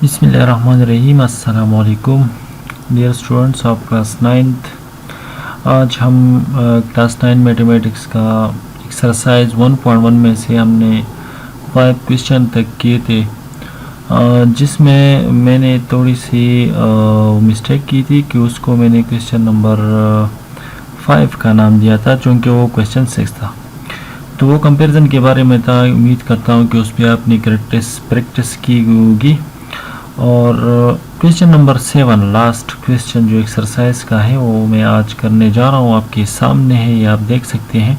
बिस्मिल्लाहिर्रहमानिर्रहीम। अस्सलाम वालेकुम dear students of class 9th। आज हम क्लास 9 मैथमेटिक्स का एक्सरसाइज 1.1 में से हमने 5 क्वेश्चन तक किए थे, जिसमें मैंने थोड़ी सी मिस्टेक की थी कि उसको मैंने क्वेश्चन नंबर 5 का नाम दिया था, चूँकि वो क्वेश्चन 6 था। तो वो कंपैरिजन के बारे में था। उम्मीद करता हूँ कि उस पर आपने प्रैक्टिस की होगी। और क्वेश्चन नंबर 7 लास्ट क्वेश्चन जो एक्सरसाइज का है वो मैं आज करने जा रहा हूँ। आपके सामने है, ये आप देख सकते हैं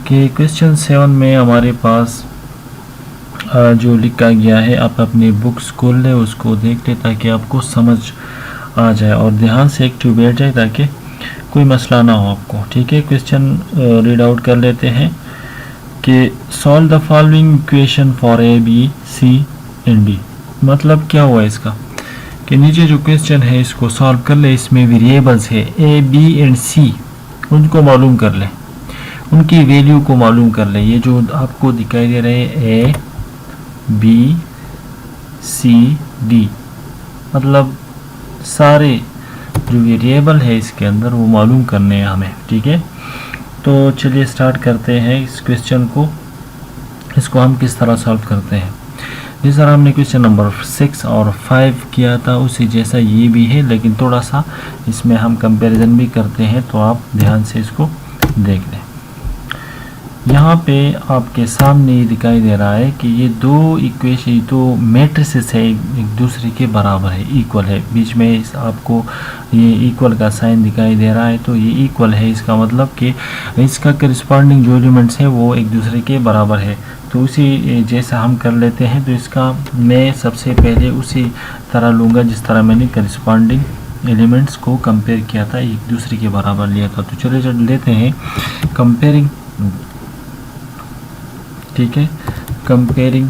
कि क्वेश्चन 7 में हमारे पास जो लिखा गया है, आप अपनी बुक्स खोल लें, उसको देख लें ताकि आपको समझ आ जाए और ध्यान से एक्टिव बैठ जाए ताकि कोई मसला ना हो आपको। ठीक है, क्वेश्चन रीड आउट कर लेते हैं कि solve the following equation for A B C and D. मतलब क्या हुआ इसका कि नीचे जो क्वेश्चन है इसको सॉल्व कर ले। इसमें वेरिएबल्स है ए बी एंड सी, उनको मालूम कर ले, उनकी वैल्यू को मालूम कर ले। ये जो आपको दिखाई दे रहे हैं ए बी सी डी, मतलब सारे जो वेरिएबल है इसके अंदर वो मालूम करने हैं हमें। ठीक है, तो चलिए स्टार्ट करते हैं इस क्वेश्चन को। इसको हम किस तरह सॉल्व करते हैं। जिस तरह हमने क्वेश्चन नंबर 6 और 5 किया था उसी जैसा ये भी है, लेकिन थोड़ा सा इसमें हम कंपैरिजन भी करते हैं, तो आप ध्यान से इसको देख लें। यहाँ पे आपके सामने ये दिखाई दे रहा है कि ये दो इक्वेशन, तो मैट्रिसेस है, एक दूसरे के बराबर है, इक्वल है। बीच में आपको ये इक्वल का साइन दिखाई दे रहा है, तो ये इक्वल है। इसका मतलब कि इसका करस्पॉन्डिंग जो एलिमेंट्स है वो एक दूसरे के बराबर है। तो उसी जैसा हम कर लेते हैं। तो इसका मैं सबसे पहले उसी तरह लूँगा जिस तरह मैंने करस्पॉन्डिंग एलिमेंट्स को कंपेयर किया था, एक दूसरे के बराबर लिया था। तो चलिए जब लेते हैं कंपेयरिंग। ठीक है, comparing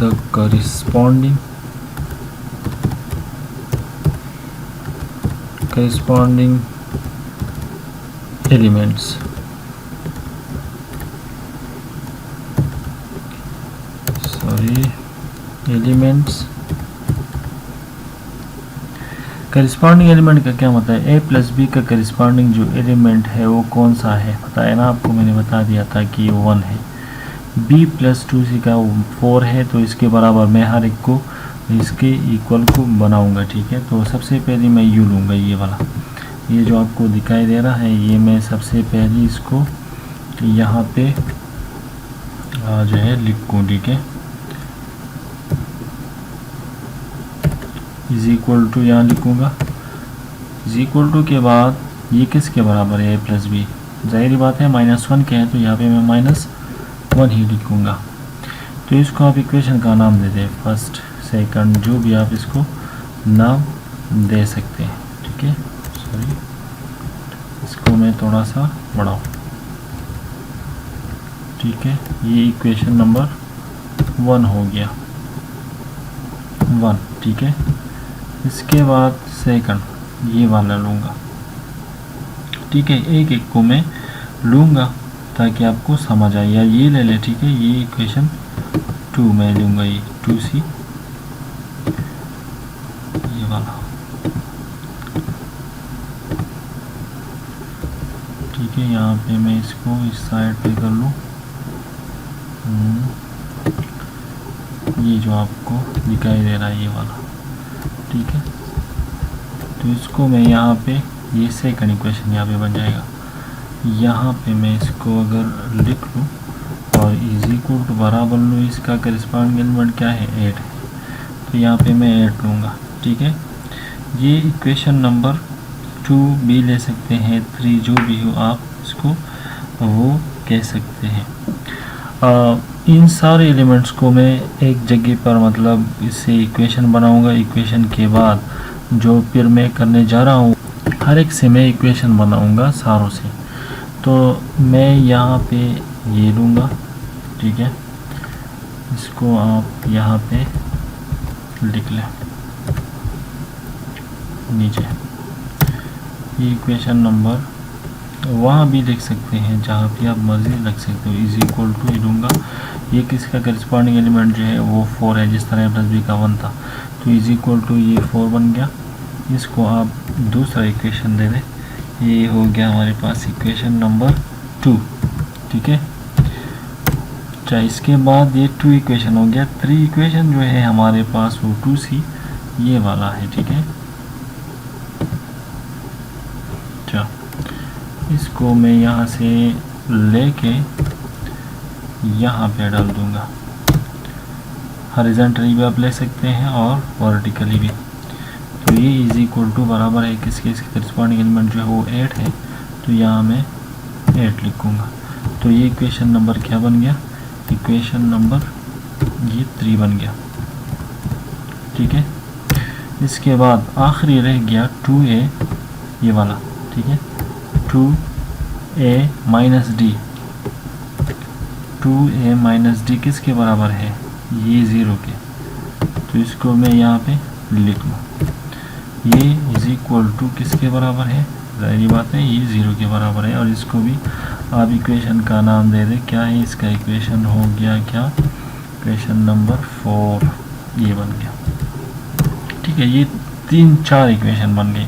the corresponding elements. Elements corresponding element का क्या मतलब है। ए प्लस बी का करस्पॉन्डिंग जो एलिमेंट है वो कौन सा है, पता है ना आपको, मैंने बता दिया था कि 1 है। बी प्लस 2सी का 4 है, तो इसके बराबर मैं हर एक को इसके इक्वल को बनाऊंगा। ठीक है, तो सबसे पहले मैं यू लूँगा, ये वाला, ये जो आपको दिखाई दे रहा है, ये मैं सबसे पहले इसको यहाँ पे जो है लिखूँ। ठीक है, इज इक्वल टू यहाँ लिखूँगा। इज इक्वल टू के बाद ये किसके बराबर है, ए प्लस बी, जाहिर बात है -1 के है, तो यहाँ पे मैं -1 ही लिखूँगा। तो इसको आप इक्वेशन का नाम दे दें, फर्स्ट सेकंड, जो भी आप इसको नाम दे सकते हैं। ठीक है, सॉरी, इसको मैं थोड़ा सा बढ़ाऊँ। ठीक है, ये इक्वेशन नंबर 1 हो गया, 1। ठीक है, इसके बाद सेकंड ये वाला लूँगा। ठीक है, एक एक को मैं लूँगा ताकि आपको समझ आए, या ये ले ले। ठीक है, ये इक्वेशन 2 मैं लूँगा, ये 2c, ये वाला। ठीक है, यहाँ पे मैं इसको इस साइड पे कर लूँ, ये जो आपको दिखाई दे रहा है ये वाला। ठीक है, तो इसको मैं यहाँ पे, ये सेकंड इक्वेशन यहाँ पे बन जाएगा। यहाँ पे मैं इसको अगर लिख लूँ और इज इक्वल टू बराबर लूँ, इसका करस्पॉन्डिंग एलिमेंट क्या है, 8 है, तो यहाँ पे मैं 8 लूँगा। ठीक है, ये इक्वेशन नंबर 2 भी ले सकते हैं, 3, जो भी हो आप इसको वो कह सकते हैं। इन सारे एलिमेंट्स को मैं एक जगह पर, मतलब इससे इक्वेशन बनाऊंगा। इक्वेशन के बाद जो फिर मैं करने जा रहा हूँ, हर एक से मैं इक्वेशन बनाऊंगा सारों से। तो मैं यहाँ पे ये लूँगा। ठीक है, इसको आप यहाँ पे लिख लें नीचे, ये इक्वेशन नंबर, वहाँ भी लिख सकते हैं जहाँ भी आप मर्जी रख सकते हो। इज इक्वल टू लूँगा, ये किसका करस्पॉन्डिंग एलिमेंट जो है वो 4 है, जिस तरह प्लस बी का 1 था, तो इज इक्वल टू ये 4 बन गया। इसको आप दूसरा इक्वेशन दे दें, ये हो गया हमारे पास इक्वेशन नंबर 2, ठीक है। अच्छा, इसके बाद ये 2 इक्वेशन हो गया। 3 इक्वेशन जो है हमारे पास वो 2c ये वाला है, ठीक है। अच्छा, इसको मैं यहाँ से लेके यहाँ पे डाल दूँगा। हॉरिजॉन्टली भी आप ले सकते हैं और वर्टिकली भी। तो ये इज इक्वल टू बराबर है किसके, इसके करस्पॉन्डिंग एलिमेंट जो है वो 8 है, तो यहाँ मैं 8 लिखूँगा। तो ये इक्वेशन नंबर क्या बन गया, इक्वेशन नंबर ये 3 बन गया, ठीक है। इसके बाद आखिरी रह गया 2a ये वाला, ठीक है। 2a minus D, 2a minus D किसके बराबर है, ये 0 के। तो इसको मैं यहाँ पे लिख लूँ, ये इज इक्वल टू किसके बराबर है, जाहिर बात है ये 0 के बराबर है। और इसको भी आप इक्वेशन का नाम दे दें, क्या है इसका इक्वेशन हो गया क्या, इक्वेशन नंबर 4 ये बन गया, ठीक है। ये 3-4 इक्वेशन बन गई।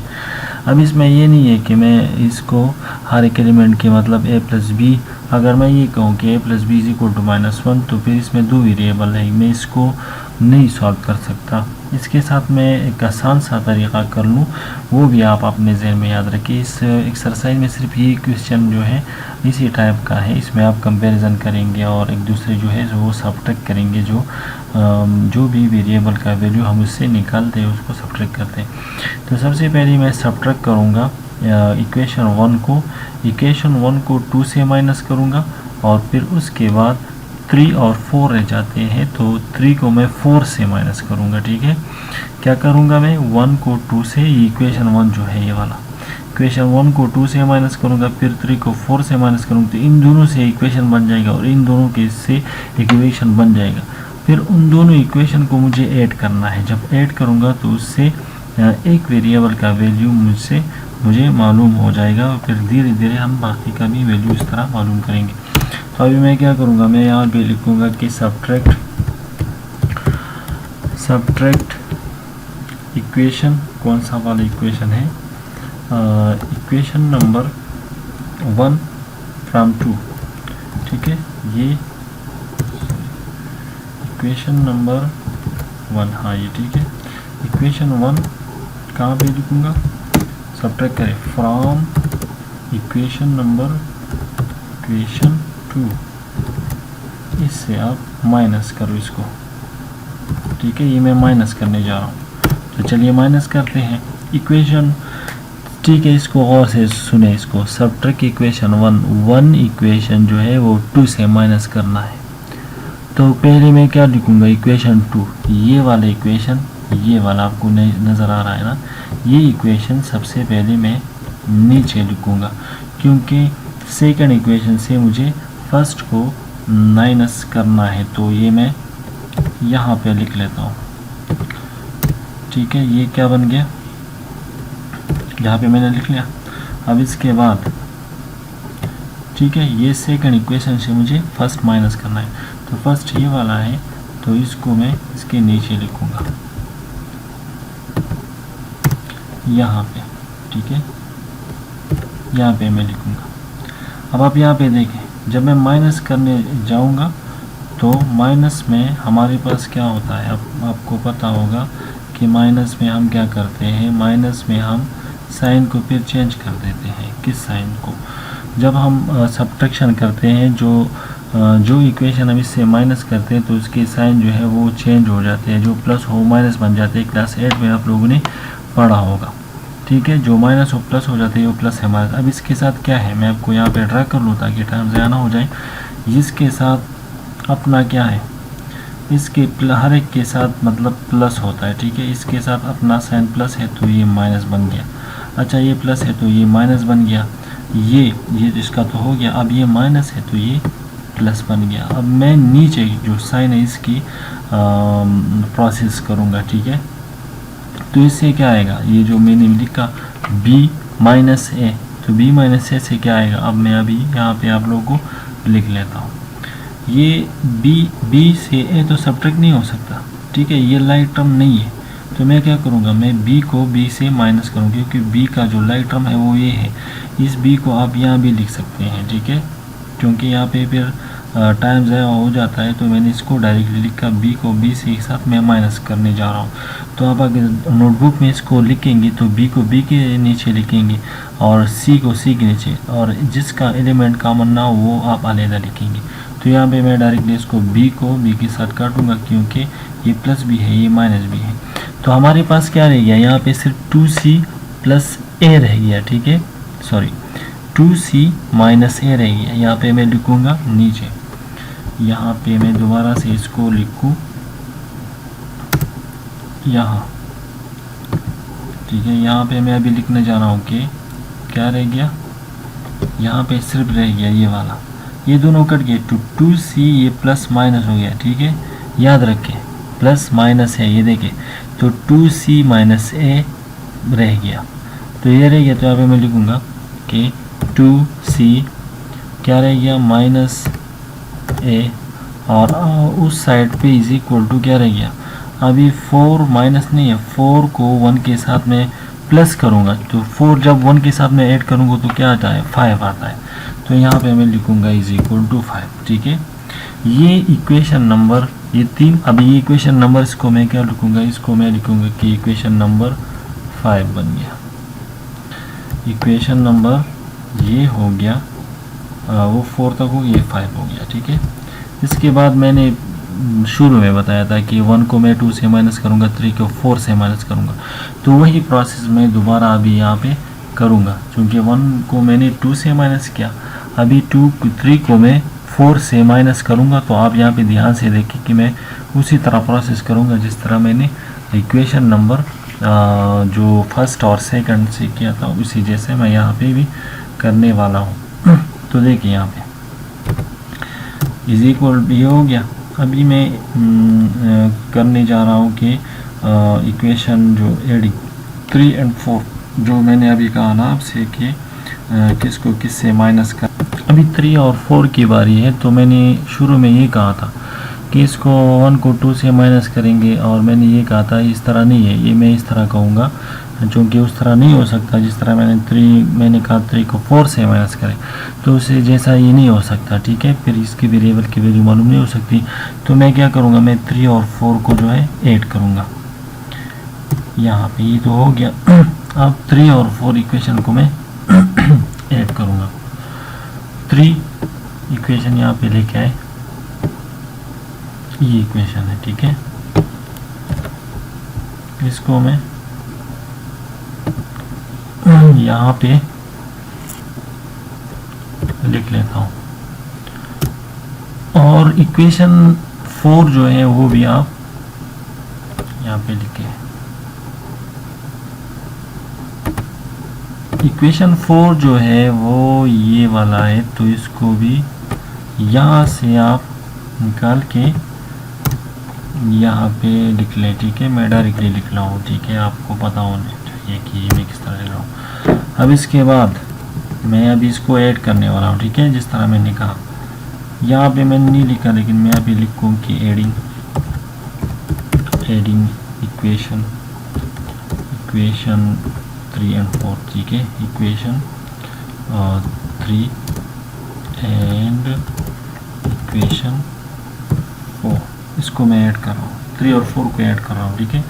अब इसमें ये नहीं है कि मैं इसको हर एक एलिमेंट के मतलब a प्लस बी, अगर मैं ये कहूँ कि a plus B is equal to -1, तो फिर इसमें 2 वेरिएबल है, मैं इसको नहीं सॉल्व कर सकता। इसके साथ मैं एक आसान सा तरीक़ा कर लूँ, वो भी आप अपने जहन में याद रखिए। इस एक्सरसाइज में सिर्फ ये क्वेश्चन जो है इसी टाइप का है, इसमें आप कंपैरिजन करेंगे और एक दूसरे जो है वो सब्ट्रैक्ट करेंगे, जो भी वेरिएबल का वैल्यू हम उससे निकालते हैं उसको सब्ट्रैक्ट करते हैं। तो सबसे पहले मैं सब्ट्रैक्ट करूँगा इक्वेशन 1 को 2 से माइनस करूँगा, और फिर उसके बाद 3 और 4 रह जाते हैं, तो 3 को मैं 4 से माइनस करूँगा, ठीक है। क्या करूँगा मैं 1 को 2 से, इक्वेशन 1 जो है ये वाला, इक्वेशन 1 को 2 से माइनस करूँगा, फिर 3 को 4 से माइनस करूँगा, तो इन दोनों से इक्वेशन बन जाएगा और इन दोनों के से इक्वेशन बन जाएगा। फिर उन दोनों इक्वेशन को मुझे ऐड करना है, जब ऐड करूँगा तो उससे एक वेरिएबल का वैल्यू मुझे मालूम हो जाएगा, और फिर धीरे धीरे हम बाकी का भी वैल्यू इस तरह मालूम करेंगे। तो अभी मैं क्या करूँगा, मैं यहाँ पे लिखूँगा कि सब्ट्रैक्ट इक्वेशन, कौन सा वाला इक्वेशन है, इक्वेशन नंबर 1 फ्रॉम 2, ठीक है। ये इक्वेशन नंबर 1, हाँ ये ठीक है। इक्वेशन 1 कहाँ पे लिखूँगा, सब्ट्रैक्ट करें फ्रॉम इक्वेशन नंबर इक्वेशन 2, इससे आप माइनस करो इसको, ठीक है। ये मैं माइनस करने जा रहा हूँ, तो चलिए माइनस करते हैं इक्वेशन, ठीक है। इसको और से सुने, इसको सब्ट्रैक्ट इक्वेशन 1 इक्वेशन जो है वो 2 से माइनस करना है। तो पहले मैं क्या लिखूँगा, इक्वेशन 2, ये वाला इक्वेशन, ये वाला आपको नज़र आ रहा है ना, ये इक्वेशन सबसे पहले मैं नीचे लिखूँगा, क्योंकि सेकंड इक्वेशन से मुझे फर्स्ट को माइनस करना है, तो ये मैं यहाँ पे लिख लेता हूँ, ठीक है। ये क्या बन गया, यहाँ पे मैंने लिख लिया। अब इसके बाद ठीक है, ये सेकंड इक्वेशन से मुझे फर्स्ट माइनस करना है, तो फर्स्ट ये वाला है, तो इसको मैं इसके नीचे लिखूँगा यहाँ पे, ठीक है। यहाँ पे मैं लिखूँगा। अब आप यहाँ पे देखें, जब मैं माइनस करने जाऊँगा तो माइनस में हमारे पास क्या होता है, अब आपको पता होगा कि माइनस में हम क्या करते हैं, माइनस में हम साइन को फिर चेंज कर देते हैं। किस साइन को, जब हम सब्ट्रैक्शन करते हैं, जो इक्वेशन हम इससे माइनस करते हैं तो उसके साइन जो है वो चेंज हो जाते हैं, जो प्लस हो माइनस बन जाते हैं। क्लास 8 में आप लोगों ने पढ़ा होगा, ठीक है। जो माइनस हो प्लस हो जाते हैं, वो प्लस है माइनस। अब इसके साथ क्या है, मैं आपको यहाँ पे ड्रा कर लूँ ताकि टाइम ज़्यादा ना हो जाए। इसके साथ अपना क्या है, इसके हर एक के साथ मतलब प्लस होता है, ठीक है। इसके साथ अपना साइन प्लस है तो ये माइनस बन गया। अच्छा, ये प्लस है तो ये माइनस बन गया। ये इसका तो हो गया। अब ये माइनस है तो ये प्लस बन गया। अब मैं नीचे जो साइन है इसकी प्रोसेस करूँगा, ठीक है। तो इससे क्या आएगा, ये जो मैंने लिखा b माइनस ए, तो b माइनस ए से क्या आएगा। अब मैं अभी यहाँ पे आप लोगों को लिख लेता हूँ। ये बी से ए तो सब्ट्रैक्ट नहीं हो सकता, ठीक है, ये लाइक टर्म नहीं है। तो मैं क्या करूँगा, मैं बी को बी से माइनस करूँगा, क्योंकि बी का जो लाइक टर्म है वो ये है। इस बी को आप यहाँ भी लिख सकते हैं, ठीक है, क्योंकि यहाँ पे फिर टाइम ज़ाया हो जाता है, तो मैंने इसको डायरेक्टली लिखा, बी को बी से एक साथ मैं माइनस करने जा रहा हूँ। तो आप अगर नोटबुक में इसको लिखेंगे तो बी को बी के नीचे लिखेंगे और सी को सी के नीचे, और जिसका एलिमेंट कॉमन ना हो वो आप अलग लिखेंगे। तो यहाँ पे मैं डायरेक्टली इसको बी को बी के साथ काटूंगा, क्योंकि ये प्लस भी है ये माइनस भी है। तो हमारे पास क्या रह गया, यहाँ पे सिर्फ 2c प्लस ए रह गया, ठीक है, सॉरी 2c माइनस ए रह गया। यहाँ पे मैं लिखूँगा नीचे, यहाँ पे मैं दोबारा से इसको लिखूँ यहाँ, ठीक है। यहाँ पे मैं अभी लिखने जा रहा हूँ कि क्या रह गया, यहाँ पे सिर्फ रह गया ये वाला, ये दोनों कट गए, तो 2c ये प्लस माइनस हो गया, ठीक है, याद रखें प्लस माइनस है, ये देखें, तो 2c माइनस ए रह गया, तो ये रह गया। तो यहाँ पे मैं लिखूँगा कि 2c क्या रह गया माइनस ए, और उस साइड पे इज इक्वल टू क्या रह गया, अभी 4 माइनस नहीं है, 4 को 1 के साथ में प्लस करूँगा, तो 4 जब 1 के साथ में ऐड करूँगा तो क्या आता है 5 आता है। तो यहाँ पे मैं लिखूँगा इज इक्वल टू 5, ठीक है। ये इक्वेशन नंबर ये 3, अभी ये इक्वेशन नंबर इसको मैं क्या लिखूँगा, इसको मैं लिखूँगा कि इक्वेशन नंबर 5 बन गया। इक्वेशन नंबर ये हो गया, वो 4 तक हो गया, 5 हो गया, ठीक है। इसके बाद मैंने शुरू में बताया था कि 1 को मैं 2 से माइनस करूँगा, 3 को 4 से माइनस करूँगा, तो वही प्रोसेस मैं दोबारा अभी यहाँ पे करूँगा, क्योंकि 1 को मैंने 2 से माइनस किया, अभी 3 को मैं 4 से माइनस करूँगा। तो आप यहाँ पे ध्यान से देखें कि मैं उसी तरह प्रोसेस करूँगा जिस तरह मैंने इक्वेशन नंबर जो फर्स्ट और सेकंड से किया था, उसी जैसे मैं यहाँ पे भी करने वाला हूँ। तो देखिए यहाँ पे इज इक्वल ये हो गया। अभी मैं करने जा रहा हूँ कि इक्वेशन जो एडिंग 3 और 4 जो मैंने अभी कहा ना आपसे कि किसको किससे माइनस कर, अभी 3 और 4 की बारी है। तो मैंने शुरू में ये कहा था कि इसको 1 को 2 से माइनस करेंगे, और मैंने ये कहा था इस तरह नहीं है, ये मैं इस तरह कहूँगा, क्योंकि उस तरह नहीं हो सकता जिस तरह मैंने कहा 3 को 4 से माइनस करें, तो उससे जैसा ये नहीं हो सकता, ठीक है। फिर इसकी वेरिएबल की वैल्यू मालूम नहीं हो सकती। तो मैं क्या करूँगा, मैं 3 और 4 को जो है ऐड करूँगा यहाँ पे, ये तो हो गया। अब 3 और 4 इक्वेशन को मैं ऐड करूँगा, 3 इक्वेशन यहाँ पे लेके आए, ये इक्वेशन है, ठीक है। इसको मैं यहाँ पे लिख लेता हूँ, और इक्वेशन 4 जो है वो भी आप यहाँ पे लिखे। इक्वेशन 4 जो है वो ये वाला है, तो इसको भी यहाँ से आप निकाल के यहाँ पे लिख लें, ठीक है। मैं डायरेक्टली लिख रहा हूँ, ठीक है, आपको पता होना चाहिए कि मैं किस तरह लिख रहा हूँ। अब इसके बाद मैं अभी इसको ऐड करने वाला हूँ, ठीक है, जिस तरह मैंने कहा। यहाँ पे मैंने नहीं लिखा, लेकिन मैं अभी लिखूँ कि एडिंग इक्वेशन 3 और 4, ठीक है, इक्वेशन 3 एंड इक्वेशन 4, इसको मैं ऐड कर रहा हूँ, 3 और 4 को ऐड कर रहा हूँ, ठीक है।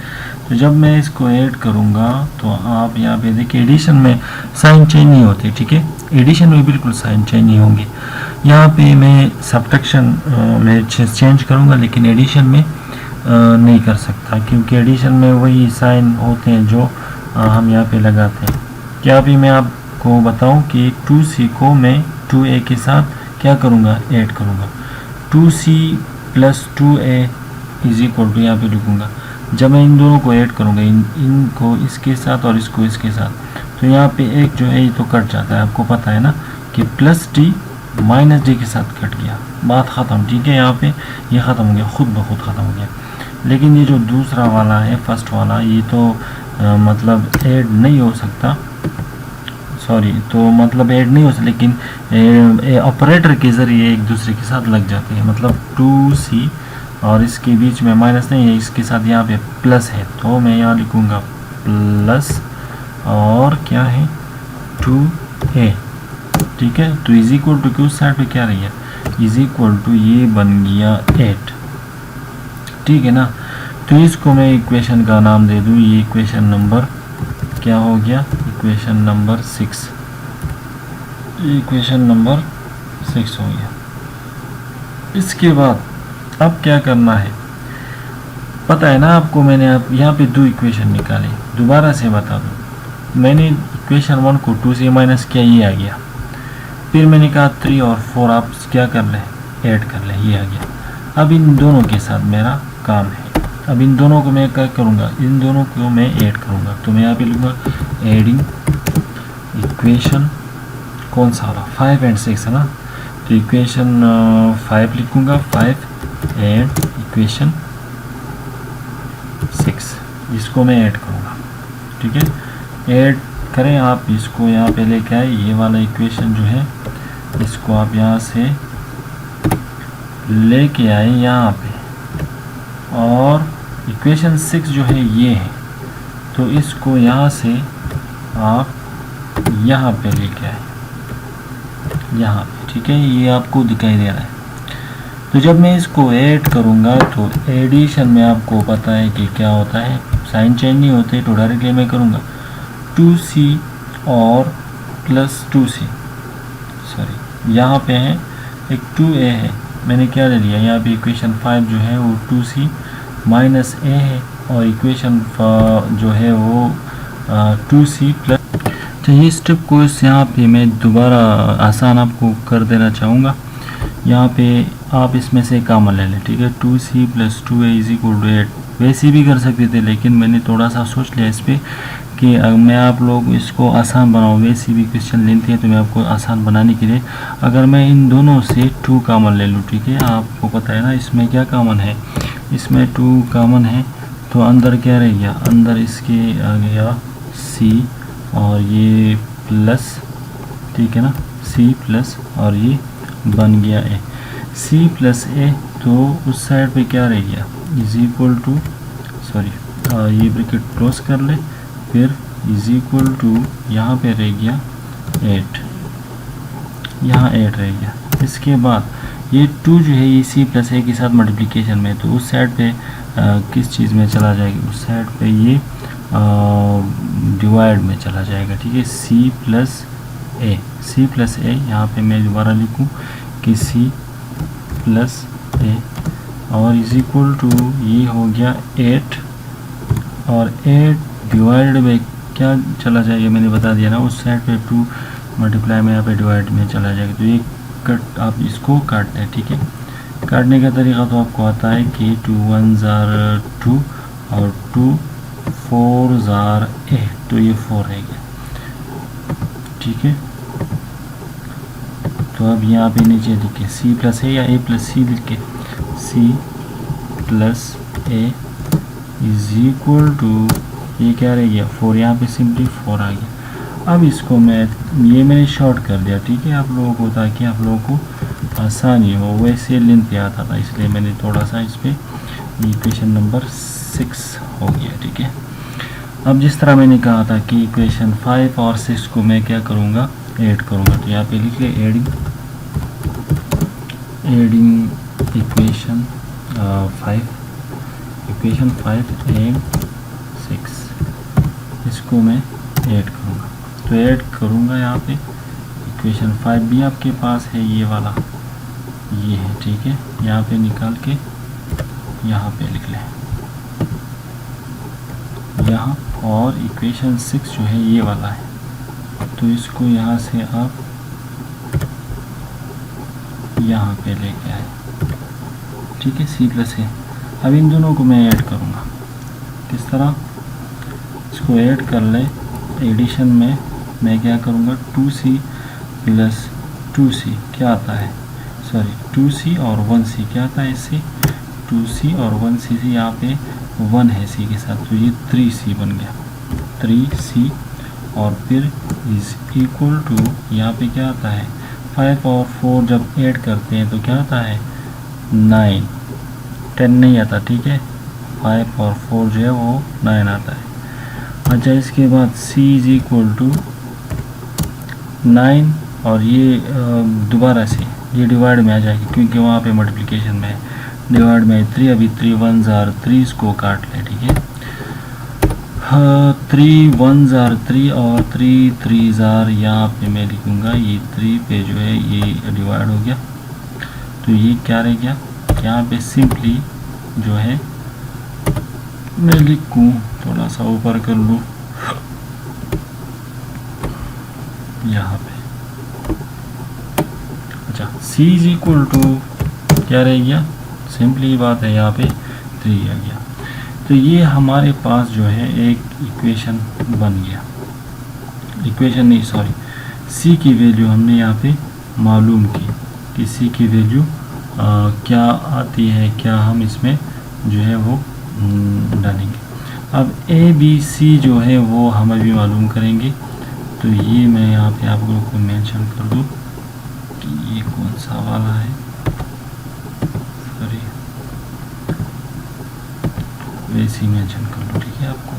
तो जब मैं इसको ऐड करूँगा तो आप यहाँ पे देखिए एडिशन में साइन चेंज नहीं होते, ठीक है, एडिशन में बिल्कुल साइन चेंज नहीं होंगे। यहाँ पे मैं सब्ट्रैक्शन में चेंज करूँगा, लेकिन एडिशन में नहीं कर सकता, क्योंकि एडिशन में वही साइन होते हैं जो हम यहाँ पे लगाते हैं। क्या अभी मैं आपको बताऊँ कि 2c को मैं 2a के साथ क्या करूँगा, ऐड करूँगा, 2c plus 2a is equal to यहाँ पे लिखूँगा। जब मैं इन दोनों को ऐड करूँगा, इनको इसके साथ और इसको इसके साथ, तो यहाँ पे एक जो है ये तो कट जाता है, आपको पता है ना कि प्लस डी माइनस डी के साथ कट गया, बात ख़त्म, ठीक है। यहाँ पे ये ख़त्म हो गया, खुद ब खुद ख़त्म हो गया। लेकिन ये जो दूसरा वाला है, फर्स्ट वाला, ये तो मतलब ऐड नहीं हो सकता, सॉरी, तो मतलब ऐड नहीं हो सकती, लेकिन ऑपरेटर के ज़रिए एक दूसरे के साथ लग जाते हैं। मतलब 2c और इसके बीच में माइनस नहीं है, इसके साथ यहाँ पे प्लस है, तो मैं यहाँ लिखूँगा प्लस और क्या है 2a, ठीक है। तो इज इक्वल टू की उस साइड पे क्या रही है, इज इक्वल टू ये बन गया 8, ठीक है ना। तो इसको मैं इक्वेशन का नाम दे दूँ, ये इक्वेशन नंबर क्या हो गया, इक्वेशन नंबर 6, इक्वेशन नंबर 6 हो गया। इसके बाद अब क्या करना है पता है ना आपको, मैंने आप यहाँ पे 2 इक्वेशन निकाले, दोबारा से बता दूँ। मैंने इक्वेशन 1 को 2 से माइनस किया, ये आ गया। फिर मैंने कहा 3 और 4 आप क्या कर लें, ऐड कर लें, ये आ गया। अब इन दोनों के साथ मेरा काम है। अब इन दोनों को मैं क्या करूँगा, इन दोनों को मैं ऐड करूँगा। तो मैं यहाँ पे लिखूँगा एडिंग इक्वेशन, कौन सा वाला, 5 और 6 है ना। तो इक्वेशन 5 लिखूँगा, 5 एंड इक्वेशन 6, इसको मैं ऐड करूँगा, ठीक है। ऐड करें आप इसको, यहाँ पे लेके आए, ये वाला इक्वेशन जो है इसको आप यहाँ से लेके आए यहाँ पे, और इक्वेशन 6 जो है ये है, तो इसको यहाँ से आप यहाँ पे लेके आए, यहाँ पे, ठीक है। ये आपको दिखाई दे रहा है। तो जब मैं इसको ऐड करूँगा तो एडिशन में आपको पता है कि क्या होता है, साइन चेंज नहीं होते, तो डायरेक्टली मैं करूँगा 2c और प्लस 2c, सॉरी यहाँ पे है एक 2a है, मैंने क्या ले लिया यहाँ पे, इक्वेशन 5 जो है वो 2c माइनस a है, और इक्वेशन जो है वो 2c प्लस। तो ये स्टेप को यहाँ पे मैं दोबारा आसान आपको कर देना चाहूँगा। यहाँ पे आप इसमें से कॉमन ले लें, ठीक है। 2c plus 2a is equal to 8, वैसे भी कर सकते थे, लेकिन मैंने थोड़ा सा सोच लिया इस पर कि मैं आप लोग इसको आसान बनाऊँ। वैसे भी क्वेश्चन लेंथी है, तो मैं आपको आसान बनाने के लिए अगर मैं इन दोनों से 2 कॉमन ले लूँ, ठीक है। आपको पता है ना इसमें क्या कॉमन है, इसमें 2 कॉमन है, तो अंदर क्या रह गया, अंदर इसके आ गया c और ये प्लस, ठीक है ना, c प्लस और ये बन गया a, c प्लस a। तो उस साइड पे क्या रह गया, इज इक्वल टू, सॉरी ये ब्रैकेट क्लोज कर ले, फिर इज इक्वल टू यहाँ पे रह गया 8, यहाँ 8 रह गया। इसके बाद ये 2 जो है ये c प्लस a के साथ मल्टीप्लिकेशन में, तो उस साइड पे किस चीज़ में चला जाएगा, उस साइड पे ये डिवाइड में चला जाएगा, ठीक है। c प्लस a, यहाँ पे मैं दोबारा लिखूँ कि c प्लस a और इज इक्वल टू ये हो गया 8, और 8 डिवाइड में क्या चला जाएगा, मैंने बता दिया ना, उस साइड पे 2 मल्टीप्लाई में यहाँ पे डिवाइड में चला जाएगा। तो ये कट आप इसको काटते हैं, ठीक है। काटने का तरीका तो आपको आता है कि 2 1 जार 2 और 2 4 जार 8, तो ये 4 रह गया, ठीक है। तो अब यहाँ पे नीचे लिखे c प्लस a या a प्लस c लिखे, c plus a is equal to ये क्या रह गया 4, यहाँ पे सिंपली 4 आ गया। अब इसको मैं ये मैंने शॉर्ट कर दिया, ठीक है, आप लोगों को, ताकि आप लोगों को आसानी हो। वैसे लेंथ पे आता था, इसलिए मैंने थोड़ा सा इस पर इक्वेशन नंबर 6 हो गया, ठीक है। अब जिस तरह मैंने कहा था कि इक्वेशन 5 और 6 को मैं क्या करूँगा, ऐड करूँगा। तो यहाँ पे लिख ले एडिंग इक्वेशन 5 एंड 6, इसको मैं ऐड करूँगा। तो ऐड करूँगा यहाँ पे इक्वेशन 5 भी आपके पास है, ये वाला ये है, ठीक है। यहाँ पे निकाल के यहाँ पे लिख लें यहाँ, और इक्वेशन 6 जो है ये वाला है, तो इसको यहाँ से आप यहाँ पे लेके आए, ठीक है, c प्लस है। अब इन दोनों को मैं ऐड करूँगा, किस तरह, इसको ऐड कर ले, एडिशन में मैं क्या करूँगा, 2c प्लस 2c क्या आता है, सॉरी 2c और 1c क्या आता है, इससे 2c और 1c से यहाँ पे 1 है c के साथ, तो ये 3c बन गया, 3c और फिर इज इक्वल टू, यहाँ पे क्या आता है 5 और 4 जब ऐड करते हैं तो क्या आता है 9, 10 नहीं आता, ठीक है। 5 और 4 जो है वो 9 आता है। अच्छा, इसके बाद c इज इक्वल टू 9 और ये दोबारा से ये डिवाइड में आ जाएगी क्योंकि वहाँ पे मल्टीप्लिकेशन में है, डिवाइड में 3, अभी 3 1s are 3 इसको काट लें, ठीक है। 3 1s are 3 और 3 3s are, यहाँ पे मैं लिखूँगा ये 3 पे जो है ये डिवाइड हो गया, तो ये क्या रह गया, यहाँ पे सिंपली जो है मैं लिखूँ, थोड़ा सा ऊपर कर लूँ यहाँ पे। अच्छा, c इज इक्वल टू क्या रह गया, सिंपली बात है यहाँ पे 3 आ गया। तो ये हमारे पास जो है एक इक्वेशन बन गया, इक्वेशन नहीं सॉरी, c की वैल्यू हमने यहाँ पे मालूम की कि c की वैल्यू क्या आती है, क्या हम इसमें जो है वो डालेंगे। अब a b c जो है वो हम अभी मालूम करेंगे, तो ये मैं यहाँ पे आप लोगों को मेंशन कर दूँ कि ये कौन सा वाला है, सॉरी वैसे ही मेंशन कर लो, ठीक है, आपको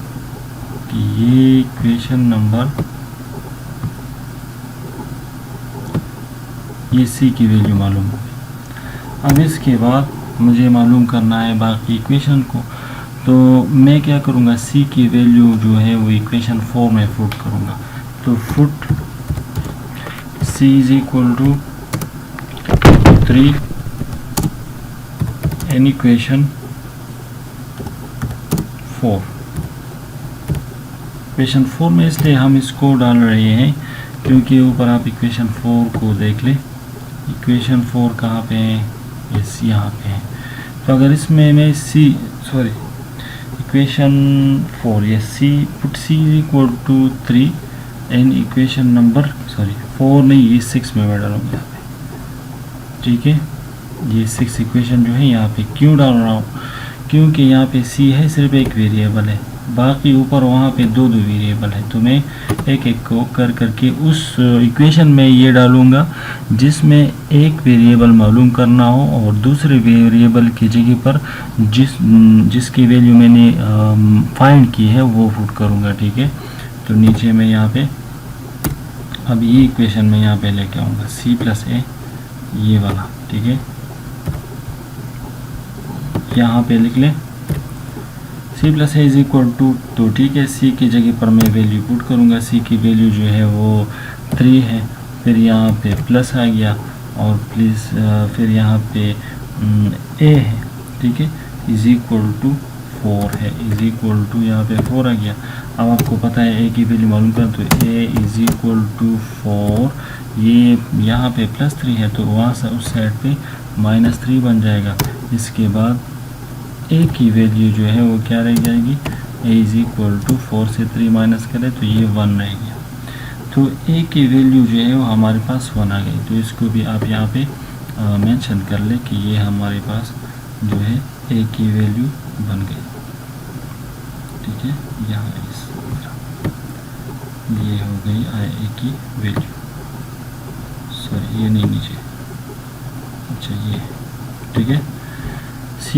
कि ये इक्वेशन नंबर, ये c की वैल्यू मालूम हो गई। अब इसके बाद मुझे मालूम करना है बाकी इक्वेशन को, तो मैं क्या करूँगा, c की वैल्यू जो है वो इक्वेशन 4 में पुट करूँगा। तो put c is equal to 3 in equation 4। Equation 4 में इसलिए हम इसको डाल रहे हैं क्योंकि ऊपर आप इक्वेशन 4 को देख लें, इक्वेशन 4 कहाँ पे है, यस यहाँ पे है। तो अगर इसमें मैं इक्वेशन 4 ये put c is equal to 3 in equation number 4 नहीं, ये 6 में मैं डालूँगा यहाँ पे, ठीक है। ये 6 इक्वेशन जो है यहाँ पे क्यों डाल रहा हूँ, क्योंकि यहाँ पे c है सिर्फ एक वेरिएबल है, बाकी ऊपर वहाँ पे दो वेरिएबल है, तो मैं एक एक को करके उस इक्वेशन में ये डालूँगा जिसमें एक वेरिएबल मालूम करना हो और दूसरे वेरिएबल की जगह पर जिसकी वैल्यू मैंने फाइंड की है वो पुट करूँगा, ठीक है। तो नीचे में यहाँ पे अब ये इक्वेशन में यहाँ पे लेके आऊँगा c प्लस a, ये वाला, ठीक है, यहाँ पे लिख लें c plus a is equal to, तो ठीक है, c की जगह पर मैं वैल्यू पुट करूँगा, c की वैल्यू जो है वो 3 है, फिर यहाँ पे प्लस आ गया और प्लीज़ फिर यहाँ पे a है, ठीक है, इज इक्वल टू 4 है, इज इक्वल टू यहाँ पे 4 आ गया। अब आपको पता है a की वैल्यू मालूम करें तो a इज इक्वल टू 4, ये यहाँ पे +3 है तो वहाँ से उस साइड पे -3 बन जाएगा। इसके बाद a की वैल्यू जो है वो क्या रह जाएगी, a इज इक्वल टू 4 से 3 माइनस करें तो ये 1 रह गया। तो a की वैल्यू जो है वो हमारे पास 1 आ गई, तो इसको भी आप यहाँ पे मेंशन कर ले कि ये हमारे पास जो है a की वैल्यू बन गई, ठीक है। यहाँ इस ये हो गई a की वैल्यू, सॉरी ये नहीं नीचे, अच्छा ये, ठीक है, c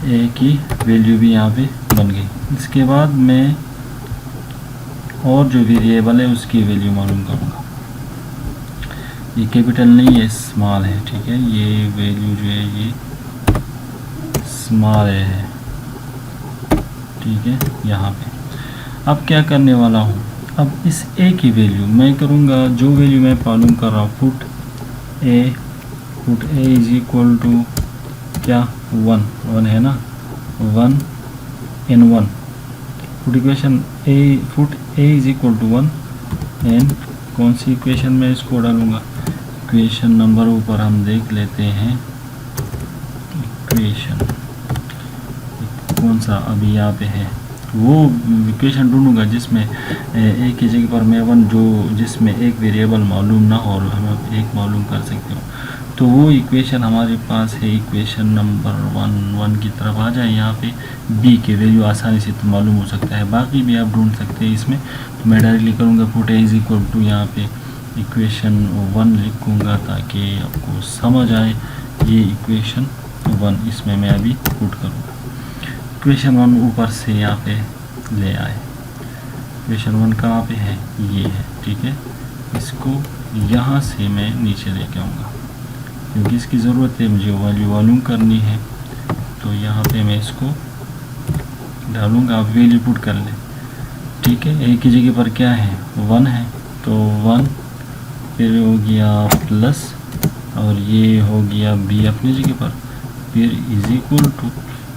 a की वैल्यू भी यहाँ पे बन गई। इसके बाद मैं और जो वेरिएबल है उसकी वैल्यू मालूम करूँगा, ये कैपिटल नहीं है स्मॉल है, ठीक है, ये वैल्यू जो है ये स्मॉल है, ठीक है। यहाँ पे अब क्या करने वाला हूँ, अब इस a की वैल्यू मैं करूँगा, जो वैल्यू मैं मालूम कर रहा हूँ put a is equal to क्या 1 है ना, 1 in 1, put equation put a is equal to 1 and कौन सी इक्वेशन में इसको डालूँगा, इक्वेशन नंबर ऊपर हम देख लेते हैं, इक्वेशन कौन सा अभी यहाँ पे है, वो इक्वेशन ढूंढूंगा जिसमें एक की जगह पर मैं 1 जो जिसमें एक वेरिएबल मालूम ना हो और हम एक मालूम कर सकते हो। तो वो इक्वेशन हमारे पास है इक्वेशन नंबर 1 की तरफ आ जाए। यहाँ पे b के वैल्यू आसानी से तो मालूम हो सकता है, बाकी भी आप ढूंढ सकते हैं इसमें। तो मैं डायरेक्टली करूँगा put a is equal to यहाँ पे इक्वेशन 1 लिखूँगा ताकि आपको समझ आए। ये इक्वेशन 1 इसमें मैं अभी पुट करूँगा। इक्वेशन 1 ऊपर से यहाँ पे ले आए। इक्वेशन 1 कहाँ पे है, ये है, ठीक है। इसको यहाँ से मैं नीचे लेके आऊँगा क्योंकि इसकी ज़रूरत है, मुझे वैल्यू मालूम करनी है। तो यहाँ पे मैं इसको डालूँगा, आप वैल्यू पुट कर लें, ठीक है। एक ही जगह पर क्या है, 1 है, तो 1 फिर हो गया प्लस और ये हो गया b अपनी जगह पर, फिर इज इक्वल टू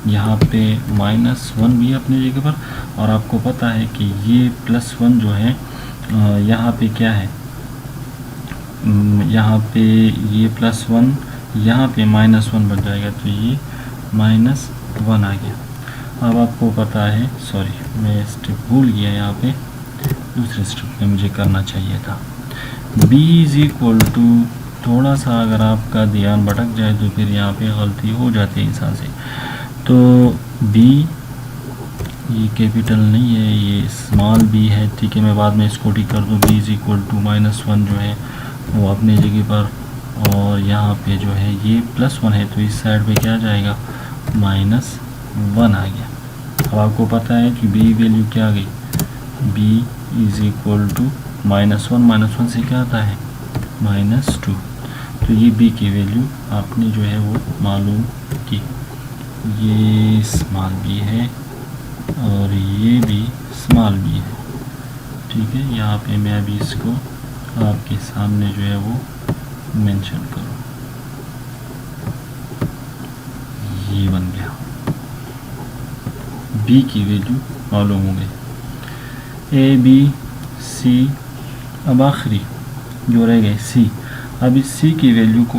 यहाँ पे -1 भी अपनी जगह पर। और आपको पता है कि ये +1 जो है यहाँ पे क्या है, यहाँ पे ये +1 यहाँ पे -1 बन जाएगा, तो ये -1 आ गया। अब आपको पता है, सॉरी मैं स्टेप भूल गया, यहाँ पे दूसरे स्टेप में मुझे करना चाहिए था। b इज इक्वल टू, थोड़ा सा अगर आपका ध्यान भटक जाए तो फिर यहाँ पे गलती हो जाती है इंसान से। तो b ये कैपिटल नहीं है, ये स्मॉल b है, ठीक है। मैं बाद में इसको ठीक कर दूँ। b इज इक्वल टू -1 जो है वो अपनी जगह पर, और यहाँ पे जो है ये +1 है, तो इस साइड पे क्या आ जाएगा, -1 आ गया। अब आपको पता है कि b वैल्यू क्या आ गई, b इज इक्वल टू -1 से क्या आता है, -2। तो ये b की वैल्यू आपने जो है वो मालूम की। ये स्मॉल b है और ये भी स्मॉल b है, ठीक है। यहाँ पे मैं अभी इसको आपके सामने जो है वो मेंशन करूँ, ये बन गया, b की वैल्यू मालूम हो गई। a b c, अब आखिरी जो रह गए c। अब इस c की वैल्यू को,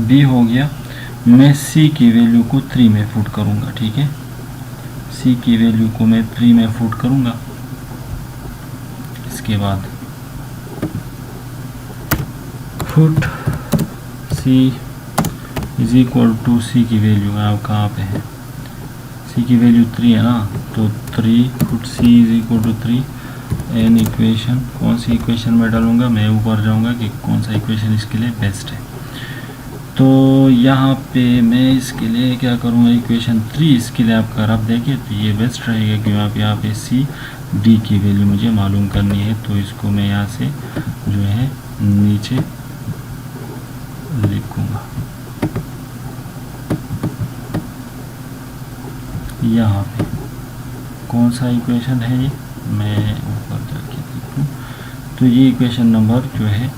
b हो गया, मैं c की वैल्यू को 3 में पुट करूँगा, ठीक है। c की वैल्यू को मैं 3 में पुट करूँगा। इसके बाद put c is equal to, c की वैल्यू आप कहाँ पे है, c की वैल्यू 3 है ना, तो 3 put c is equal to 3 in equation. कौन सी इक्वेशन में डालूंगा, मैं ऊपर जाऊंगा कि कौन सा इक्वेशन इसके लिए बेस्ट है। तो यहाँ पे मैं इसके लिए क्या करूँगा, इक्वेशन 3 इसके लिए आपका रब देखे तो ये बेस्ट रहेगा, क्योंकि यहाँ पे सी डी की वैल्यू मुझे मालूम करनी है। तो इसको मैं यहाँ से जो है नीचे लिखूँगा। यहाँ पे कौन सा इक्वेशन है ये, मैं ऊपर जाके देखूँ तो ये इक्वेशन नंबर जो है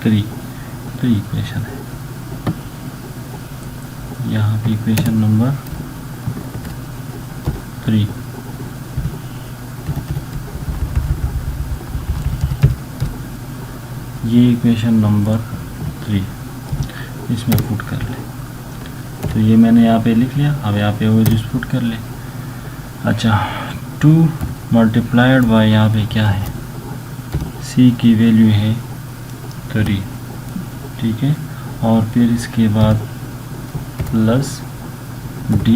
3 इक्वेशन है। यहाँ पे इक्वेशन नंबर 3, ये इक्वेशन नंबर 3 इसमें पुट कर ले। तो ये मैंने यहाँ पे लिख लिया। अब यहाँ पे वैल्यूज पुट कर ले। अच्छा, 2 मल्टीप्लाइड बाय यहाँ पे क्या है, c की वैल्यू है 3, ठीक है। और फिर इसके बाद plus d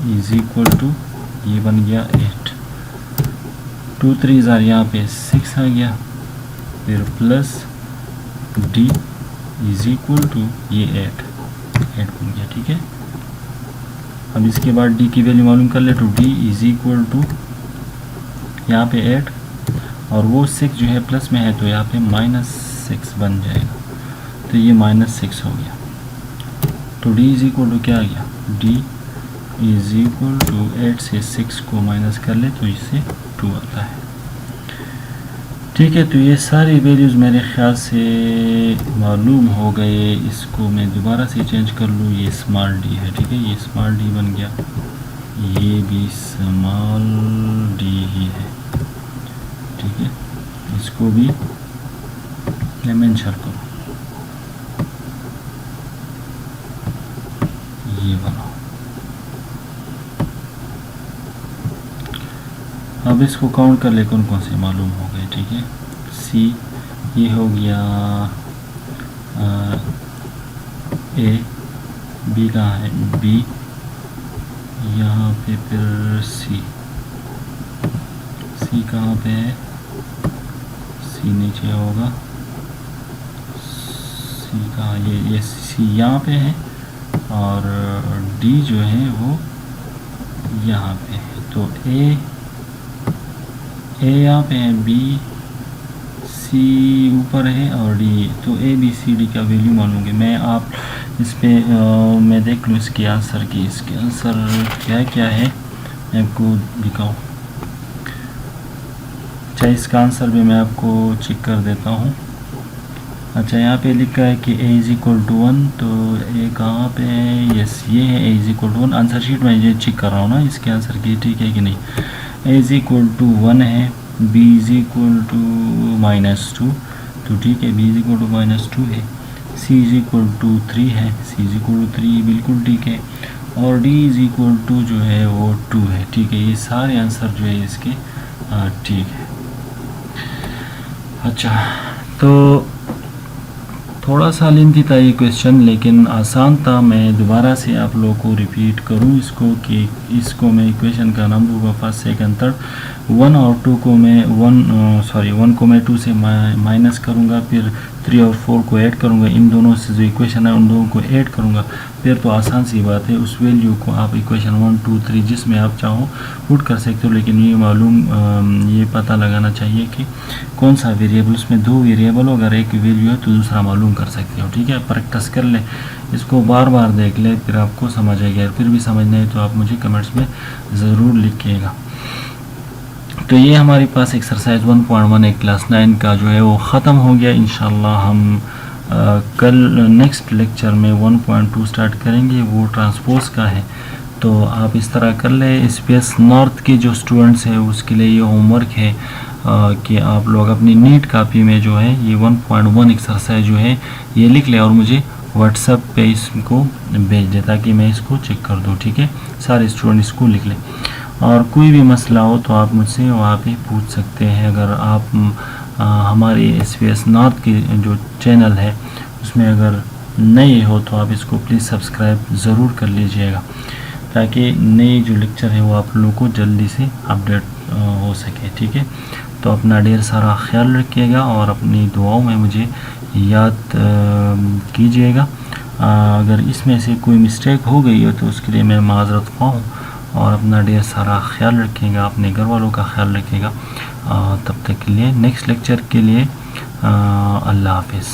is equal to, ये बन गया 8, 2 3 यहाँ पे 6 आ गया, फिर plus d is equal to ये 8 बन गया, ठीक है। अब इसके बाद d की वैल्यू मालूम कर ले, तो d इज इक्वल टू यहाँ पे 8 और वो 6 जो है प्लस में है, तो यहाँ पे -6 बन जाएगा। तो ये -6 हो गया। तो d इज इक्वल टू क्या आ गया, d इज इक्वल टू 8 से 6 को माइनस कर ले तो इससे 2 आता है, ठीक है। तो ये सारी वैल्यूज़ मेरे ख्याल से मालूम हो गए। इसको मैं दोबारा से चेंज कर लूँ, ये स्मॉल d है, ठीक है। ये स्मॉल d बन गया, ये भी स्मॉल d ही है, ठीक है। इसको भी मैं मेंशन करूँ, ये बनाओ। अब इसको काउंट कर ले, कौन कौन से मालूम हो गए, ठीक है। c ये हो गया ए, बी कहाँ है, बी यहाँ पे, फिर सी, सी कहाँ पे है, सी नीचे होगा, सी कहाँ, ये सी यहाँ पे है, और डी जो है वो यहाँ पे है। तो ए यहाँ पे है, बी सी ऊपर है और डी, तो ए बी सी डी का वैल्यू मालूंगी मैं। आप इस पे मैं देख लूँ इसके आंसर की, इसके आंसर क्या है मैं आपको दिखाऊँ। अच्छा, इसका आंसर भी मैं आपको चेक कर देता हूँ। अच्छा, यहाँ पे लिखा है कि a इज़ इक्वल टू 1, तो a कहाँ पे है, यस ये है, a is equal to 1। Answer sheet में ये चेक कर रहा हूँ ना इसके आंसर की, ठीक है कि नहीं। a इज़ इक्वल टू 1 है, b इज़ इक्वल टू -2, तो ठीक है, b इज़ इक्वल टू -2 है, c इज़ इक्वल टू 3 है, c इज़ इक्वल टू 3 बिल्कुल ठीक है, और d इज़ इक्वल टू जो है वो 2 है, ठीक है। ये सारे आंसर जो है इसके ठीक है। अच्छा, तो थोड़ा सा लेंथी था ये क्वेश्चन, लेकिन आसान था। मैं दोबारा से आप लोगों को रिपीट करूं इसको कि इसको मैं इक्वेशन का नाम दूंगा फर्स्ट सेकंड थर्ड। 1 और 2 को मैं 1 को मैं 2 से माइनस करूंगा, फिर 3 और 4 को ऐड करूंगा, इन दोनों से जो इक्वेशन है उन दोनों को ऐड करूंगा, फिर तो आसान सी बात है, उस वैल्यू को आप इक्वेशन 1 2 3 जिसमें आप चाहो पुट कर सकते हो। लेकिन ये पता लगाना चाहिए कि कौन सा वेरिएबल, उसमें 2 वेरिएबल हो, अगर एक वैल्यू है तो दूसरा मालूम कर सकते हो, ठीक है। प्रैक्टिस कर ले, इसको बार बार देख ले, फिर आपको समझ आएगा। फिर भी समझ नहीं तो आप मुझे कमेंट्स में ज़रूर लिखिएगा। तो ये हमारे पास एक्सरसाइज 1.1 क्लास 9 का जो है वो ख़त्म हो गया। इंशाल्लाह हम कल नेक्स्ट लेक्चर में 1.2 स्टार्ट करेंगे, वो ट्रांसपोज का है। तो आप इस तरह कर ले। स्पेस नॉर्थ के जो स्टूडेंट्स हैं उसके लिए ये होमवर्क है कि आप लोग अपनी नीट कापी में जो है ये 1.1 एक्सरसाइज जो है ये लिख ले और मुझे व्हाट्सएप पे इसको भेज दे ताकि मैं इसको चेक कर दूँ, ठीक है। सारे स्टूडेंट इसको लिख लें, और कोई भी मसला हो तो आप मुझसे वहाँ पे पूछ सकते हैं। अगर आप हमारे स्पेस नॉर्थ के जो चैनल है उसमें अगर नए हो तो आप इसको प्लीज़ सब्सक्राइब ज़रूर कर लीजिएगा, ताकि नए जो लेक्चर है वो आप लोगों को जल्दी से अपडेट हो सके, ठीक है। तो अपना ढेर सारा ख्याल रखिएगा और अपनी दुआओं में मुझे याद कीजिएगा। अगर इसमें से कोई मिस्टेक हो गई हो तो उसके लिए मैं माज़रत ख्वाह हूँ, और अपना ढेर सारा ख्याल रखिएगा, अपने घर वालों का ख्याल रखिएगा। तब तक के लिए नेक्स्ट लेक्चर के लिए अल्लाह हाफिज़।